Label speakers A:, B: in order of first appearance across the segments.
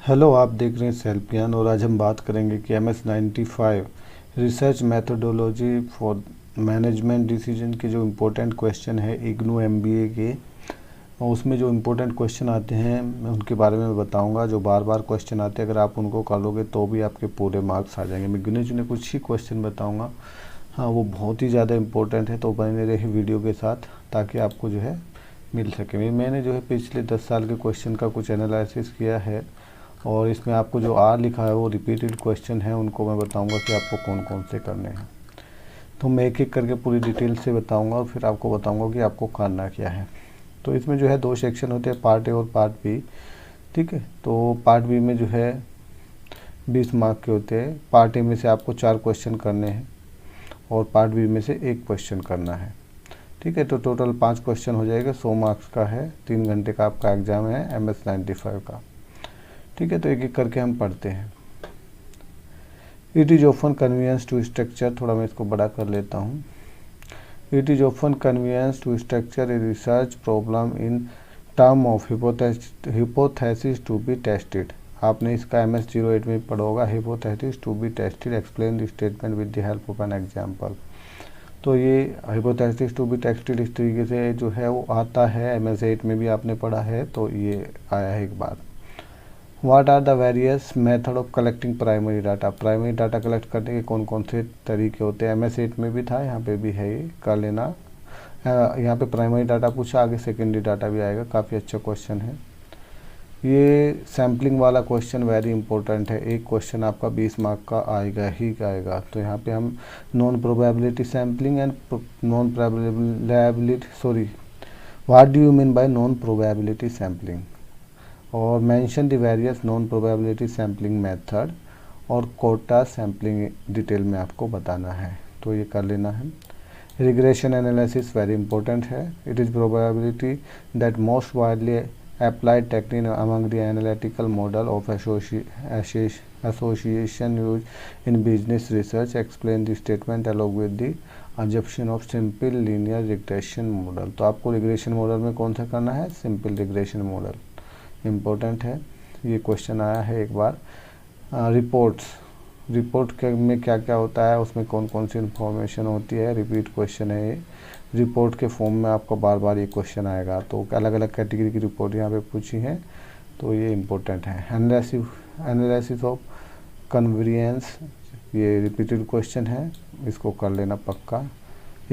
A: Hello, आप देख रहे हैं सेल्फ ज्ञान और आज हम बात करेंगे कि MS-95 research methodology for management decision के जो इम्पोर्टेंट क्वेश्चन है इग्नू MBA के, और उसमें जो इम्पोर्टेंट क्वेश्चन आते हैं मैं उनके बारे में बताऊंगा। जो बार बार क्वेश्चन आते हैं, अगर आप उनको कर लोगे तो भी आपके पूरे मार्क्स आ जाएंगे। मैं गिने चुने कुछ ही क्वेश्चन बताऊँगा, हाँ वो बहुत ही ज़्यादा इम्पोर्टेंट है, तो बने रहे वीडियो के साथ ताकि आपको जो है मिल सके। मैंने जो है पिछले 10 साल के क्वेश्चन का कुछ एनालिसिस किया है और इसमें आपको जो आर लिखा है वो रिपीटेड क्वेश्चन है, उनको मैं बताऊंगा कि आपको कौन कौन से करने हैं। तो मैं एक एक करके पूरी डिटेल से बताऊंगा और फिर आपको बताऊंगा कि आपको करना क्या है। तो इसमें जो है 2 सेक्शन होते हैं, पार्ट ए और पार्ट बी। ठीक है, तो पार्ट बी में जो है 20 मार्क के होते हैं। पार्ट ए में से आपको 4 क्वेश्चन करने हैं और पार्ट बी में से 1 क्वेश्चन करना है। ठीक है, तो टोटल 5 क्वेश्चन हो जाएगा। 100 मार्क्स का है, 3 घंटे का आपका एग्ज़ाम है MS-95 का। ठीक है, तो एक एक करके हम पढ़ते हैं। It is often convenience to structure, थोड़ा मैं इसको बड़ा कर लेता हूँ। It is often convenience to structure a research problem in term of hypothesis to be tested. आपने इसका MS-08 में पढ़ा होगा, hypothesis to be tested, explain the statement with the help of an example. तो ये hypothesis टू बी टेस्टेड इस तरीके से जो है वो आता है, MS-8 में भी आपने पढ़ा है, तो ये आया है एक बार। What are the various method of collecting primary data? Primary data collect करने के कौन कौन से तरीके होते हैं? MS-8 में भी था, यहाँ पे भी है, ये कर लेना। यहाँ पे प्राइमरी डाटा पूछा, आगे सेकेंडरी डाटा भी आएगा। काफ़ी अच्छा क्वेश्चन है ये। सैम्पलिंग वाला क्वेश्चन वेरी इंपॉर्टेंट है, एक क्वेश्चन आपका 20 मार्क का आएगा ही आएगा। तो यहाँ पे हम non probability sampling and non probability, sorry, what do you mean by non probability sampling, और mention the various non probability sampling method और कोटा सैम्पलिंग डिटेल में आपको बताना है, तो ये कर लेना है। रिग्रेशन एनालिसिस वेरी इंपॉर्टेंट है। It is probability that most widely applied technique among the analytical model of association used in business research. Explain the statement along with the assumption of simple linear regression model। तो आपको regression model में कौन सा करना है? Simple regression model important है, ये question आया है एक बार। रिपोर्ट में क्या क्या होता है, उसमें कौन कौन सी इंफॉर्मेशन होती है, रिपीट क्वेश्चन है ये। रिपोर्ट के फॉर्म में आपको बार बार ये क्वेश्चन आएगा, तो अलग अलग कैटेगरी की रिपोर्ट यहाँ पे पूछी है, तो ये इम्पोर्टेंट है। एनालिसिस ऑफ कन्वीनियंस, ये रिपीटेड क्वेश्चन है, इसको कर लेना पक्का।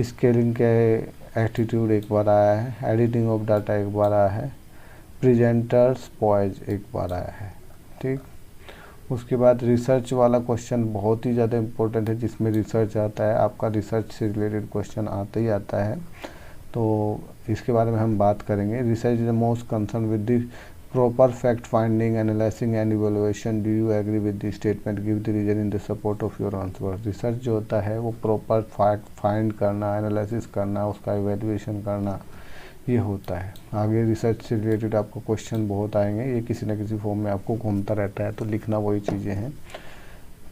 A: स्केलिंग के एटीट्यूड एक बार आया है। एडिटिंग ऑफ डाटा एक बार आया है। प्रेजेंटर्स पॉइज एक बार आया है। ठीक, उसके बाद रिसर्च वाला क्वेश्चन बहुत ही ज़्यादा इम्पोर्टेंट है, जिसमें रिसर्च आता है, आपका रिसर्च से रिलेटेड क्वेश्चन आता ही आता है, तो इसके बारे में हम बात करेंगे। Research is the most concern with the proper fact finding, analysing and evaluation. Do you agree with the statement, give the reason in the support of your answer. Research जो होता है वो प्रॉपर फैक्ट फाइंड करना, analysis करना, उसका evaluation करना, ये होता है। आगे रिसर्च से रिलेटेड आपको क्वेश्चन बहुत आएंगे, ये किसी न किसी फॉर्म में आपको घूमता रहता है, तो लिखना वही चीज़ें हैं।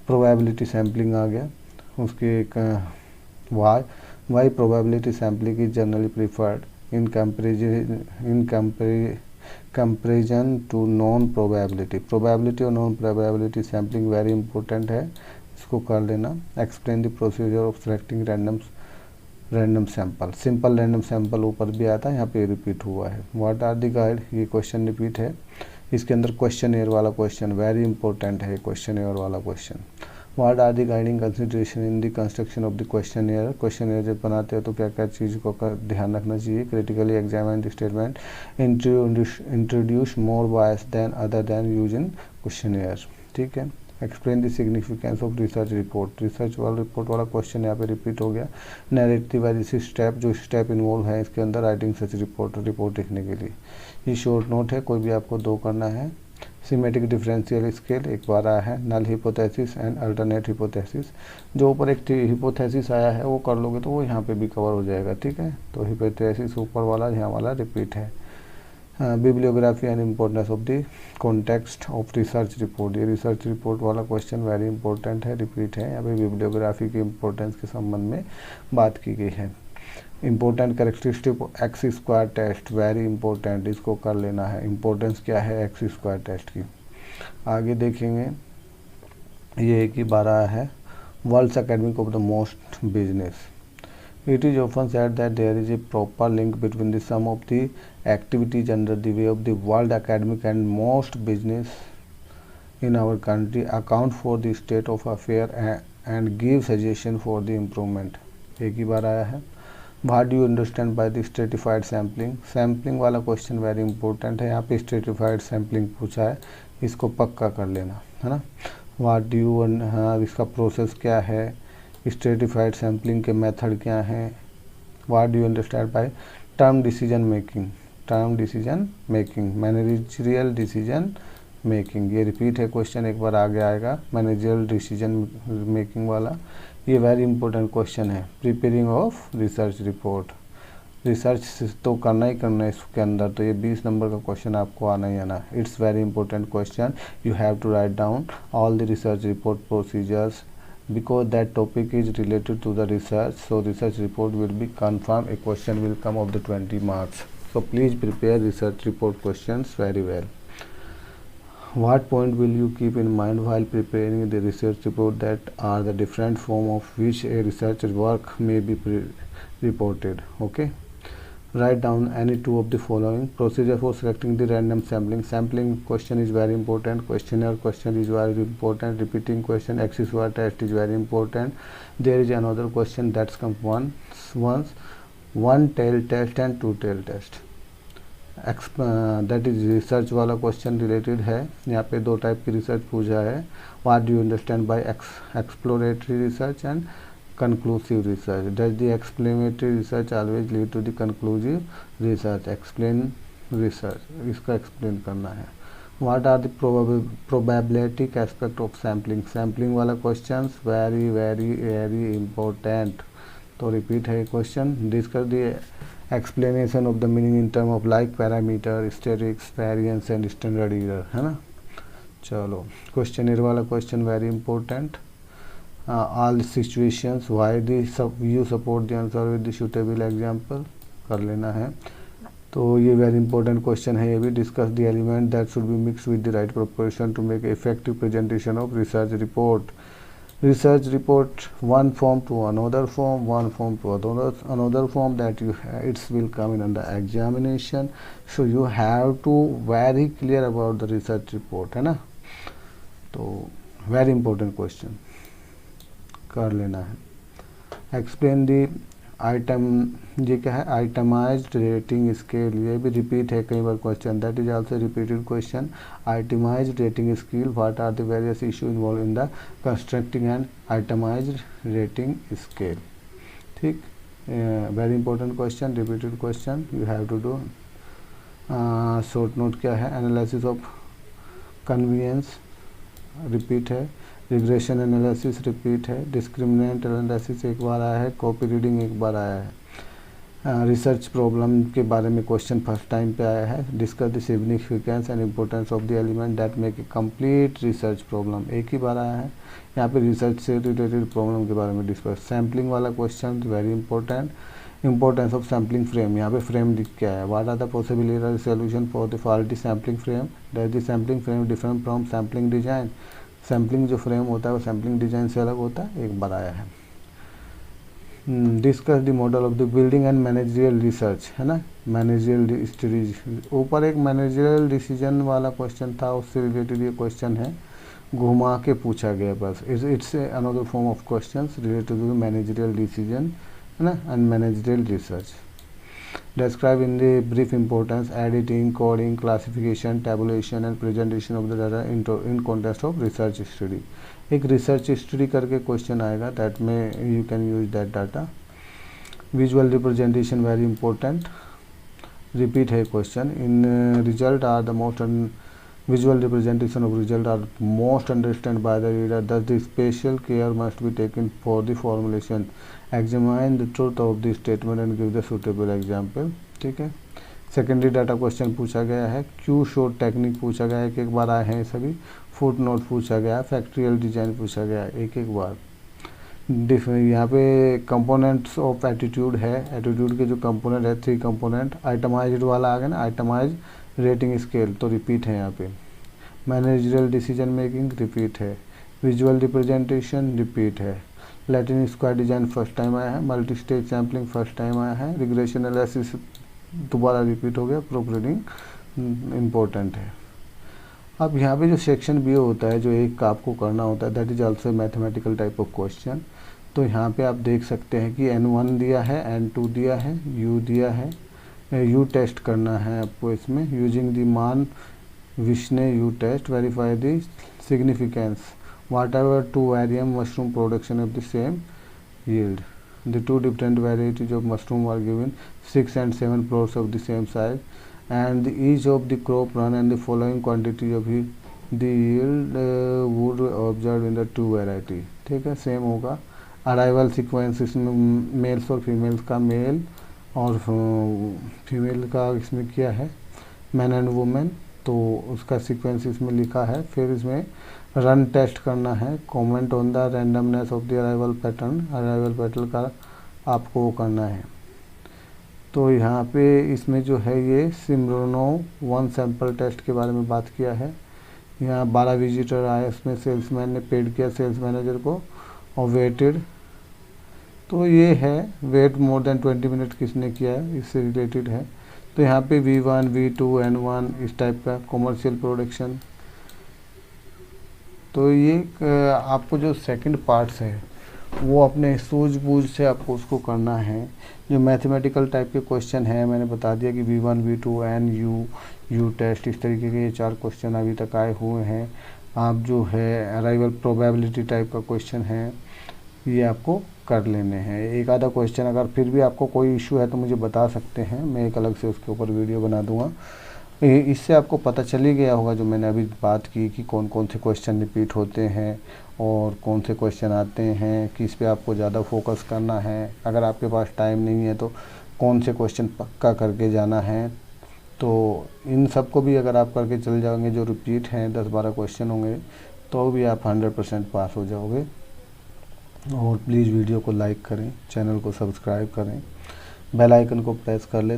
A: प्रोबेबिलिटी सैम्पलिंग आ गया, उसके एक why probability sampling is generally preferred in comparison to non probability. Probability और non probability sampling very important है, इसको कर लेना। Explain the procedure of selecting random sample. Simple random sample ऊपर भी आता है, यहाँ पे रिपीट हुआ है। व्हाट आर द गाइड, ये क्वेश्चन रिपीट है। इसके अंदर क्वेश्चन एयर वाला क्वेश्चन वेरी इंपॉर्टेंट है, क्वेश्चन एयर वाला question. What are the guiding consideration in the construction of the question air. Question air जब बनाते हो तो क्या क्या चीज़ को ध्यान रखना चाहिए। Critically examine the statement, introduce more bias than other than use in questionnaire. ठीक है, explain the significance of research report. Research वाला रिपोर्ट वाला क्वेश्चन यहाँ पे रिपीट हो गया। नैरेटिव वाइज स्टेप, जो स्टेप इन्वॉल्व है इसके अंदर राइटिंग सच रिपोर्ट लिखने के लिए। ये शॉर्ट नोट है, कोई भी आपको 2 करना है। सिमेट्रिक डिफरेंशियल स्केल एक बार आया है। नल हिपोथेसिस एंड अल्टरनेट हिपोथेसिस, जो ऊपर एक हिपोथेसिस आया है वो कर लोगे तो वो यहाँ पे भी कवर हो जाएगा। ठीक है, तो हिपोथेसिस ऊपर वाला, यहाँ वाला रिपीट है। Bibliography and importance of the context of research report, ये रिसर्च रिपोर्ट वाला क्वेश्चन वेरी इंपॉर्टेंट है, रिपीट है। यहाँ पे बिब्लियोग्राफी की इम्पोर्टेंस के संबंध में बात की गई है। Important characteristic X square test very important, इसको कर लेना है। इम्पोर्टेंस क्या है एक्स स्क्वायर टेस्ट की। आगे देखेंगे, ये एक ही बार आया है, world's academic of the most business. It is often said that there is a proper link between the sum of the activities under the way of the world academic and most business in our country account for the state of affair and give suggestion for the improvement। एक ही बार आया है। What do you understand by the stratified sampling? Sampling वाला question very important है, यहाँ पे stratified sampling पूछा है, इसको पक्का कर लेना है ना। What do you हाँ, इसका प्रोसेस क्या है, स्ट्रेटिफाइड सैम्पलिंग के मेथड क्या हैं। What do you understand by term decision making, term decision making, managerial decision making. ये रिपीट है क्वेश्चन, एक बार आगे आएगा, मैनेजरियल डिसीजन मेकिंग वाला। ये वेरी इंपॉर्टेंट क्वेश्चन है। Preparing of research report, research तो करना ही करना है इसके अंदर, तो ये 20 नंबर का क्वेश्चन आपको आना ही आना। It's very important question, you have to write down all the research report procedures because that topic is related to the research, so research report will be confirmed, a question will come of the 20 marks, so please prepare research report questions very well. What point will you keep in mind while preparing the research report that are the different form of which a research work may be reported? Okay, write down any two of the following. Procedure for selecting the random sampling, sampling question is very important, questionnaire question is very important, repeating question, accessory test is very important. There is another question that's come once one tail test and two tail test, that is research वाला question related है। यहाँ पे दो type की research पूछा है। What do you understand by exploratory research and conclusive research? Does the explanatory research always lead to the conclusive research? Explain research, इसका explain करना है। What are the probability aspect of sampling? Sampling वाला questions very very very important, तो repeat है question। Discuss the explanation of the meaning in term of like parameter, statistics, variance and standard error, है ना। चलो, questionnaire वाला question very important। all situations, why you support the answer with the suitable example, कर लेना है। तो ये very important question है ये भी। Discuss the element that should be mix with the right proportion to make effective presentation of research report. Research report one form to another form, one form to another form, that you it will come in the examination, so you have to very clear about the research report, है ना। तो very important question कर लेना है। Explain the item, ये क्या है, itemised rating scale, ये भी रिपीट है कई बार question, that is also repeated question. Itemized rating scale, what are the various issue involve in the constructing and itemized rating scale. ठीक, very important question, repeated question, you have to do. Short note क्या है, analysis of convenience repeat है, regression analysis repeat है, discriminant analysis एक बार आया है, copy reading एक बार आया है। रिसर्च प्रॉब्लम के बारे में क्वेश्चन फर्स्ट टाइम पे आया है। Discuss the significance and importance of the element that make a complete research problem, एक ही बार आया है। यहाँ पे रिसर्च से रिलेटेड प्रॉब्लम के बारे में डिस्कस। सैम्पलिंग वाला question very important. Importance of sampling frame, यहाँ पे फ्रेम लिख के आया। What are the possible error solution for the faulty sampling frame, that the sampling frame different from sampling design. Sampling जो फ्रेम होता है वो सैम्पलिंग डिजाइन से अलग होता है, एक बार आया है। Discuss the model of the building and managerial research, है ना, मैनेजरियल स्टडीज। ऊपर एक मैनेजरियल डिसीजन वाला क्वेश्चन था, उससे रिलेटेड ये क्वेश्चन है, घुमा के पूछा गया बस। It's another form of questions related to managerial decision, है ना, and managerial research. Describe in the brief importance, editing, coding, classification, tabulation and presentation of the data in context of research study। एक research study करके question आएगा, that में you can use that data। Visual representation very important, repeat है question। In result are the most visual representation of result are most understood by the reader, thus the special care must be taken for the formulation। Examine the truth of the statement and give the suitable example। ठीक है। Secondary data question पूछा गया है, Q short technique पूछा गया है, एक एक बार आए हैं सभी। फुट नोट पूछा गया, फैक्ट्रियल डिजाइन पूछा गया, एक एक बार। यहाँ पे कंपोनेंट्स ऑफ एटीट्यूड है, एटीट्यूड के जो कंपोनेंट है 3 कंपोनेंट। आइटमाइज्ड वाला आ गया ना, आइटमाइज्ड रेटिंग स्केल, तो रिपीट है यहाँ पे। मैनेजरियल डिसीजन मेकिंग रिपीट है, विजुअल रिप्रेजेंटेशन रिपीट है, Latin square design first time आया है, multi stage sampling first time आया है, रिग्रेशन एनालिसिस दोबारा रिपीट हो गया, प्रूफ रीडिंग इम्पोर्टेंट है। अब यहाँ पे जो सेक्शन बी होता है, जो एक का आपको करना होता है, that is also mathematical type of question. तो यहाँ पे आप देख सकते हैं कि N1 दिया है, N2 दिया है, U दिया है, U टेस्ट करना है आपको इसमें, using the Mann Whitney U test, verify the significance whatever to variety mushroom production of the same yield. The two different varieties of mushroom are given 6 and 7 plots of the same size, and each of the crop run and the following quantity of the yield would observed in the two variety। ठीक है, same होगा। Arrival sequence इसमें mails और females का, mail और female का इसमें क्या है, मैन एंड वुमेन, तो उसका सीक्वेंस इसमें लिखा है। फिर इसमें रन टेस्ट करना है, comment on the randomness of the arrival pattern का आपको वो करना है। तो यहाँ पे इसमें जो है ये सिमरोनो 1 सैंपल टेस्ट के बारे में बात किया है। यहाँ 12 विजिटर आए, उसमें सेल्समैन ने पेड किया सेल्स मैनेजर को और वेटेड, तो ये है वेट मोर देन 20 मिनट किसने किया है, इससे रिलेटेड है। तो यहाँ पे V1, V2, N1 इस टाइप का कॉमर्शियल प्रोडक्शन। तो ये आपको जो सेकंड पार्ट्स है वो अपने सूझबूझ से आपको उसको करना है। जो मैथमेटिकल टाइप के क्वेश्चन है, मैंने बता दिया कि V1, V2, N, U test, इस तरीके के ये 4 क्वेश्चन अभी तक आए हुए हैं। आप जो है अराइवल प्रोबेबिलिटी टाइप का क्वेश्चन है, ये आपको कर लेने हैं। एक आधा क्वेश्चन अगर फिर भी आपको कोई इशू है तो मुझे बता सकते हैं, मैं एक अलग से उसके ऊपर वीडियो बना दूंगा। इससे आपको पता चल ही गया होगा जो मैंने अभी बात की कि कौन कौन से क्वेश्चन रिपीट होते हैं और कौन से क्वेश्चन आते हैं, किस पे आपको ज़्यादा फोकस करना है। अगर आपके पास टाइम नहीं है तो कौन से क्वेश्चन पक्का करके जाना है। तो इन सब को भी अगर आप करके चल जाओगे, जो रिपीट हैं 10-12 क्वेश्चन होंगे, तो भी आप 100% पास हो जाओगे। और प्लीज़ वीडियो को लाइक करें, चैनल को सब्सक्राइब करें, बेल आइकन को प्रेस कर ले,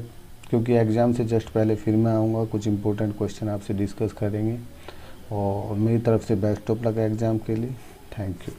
A: क्योंकि एग्ज़ाम से जस्ट पहले फिर मैं आऊँगा, कुछ इंपॉर्टेंट क्वेश्चन आपसे डिस्कस करेंगे। और मेरी तरफ से बेस्ट ऑफ लक एग्ज़ाम के लिए। Thank you.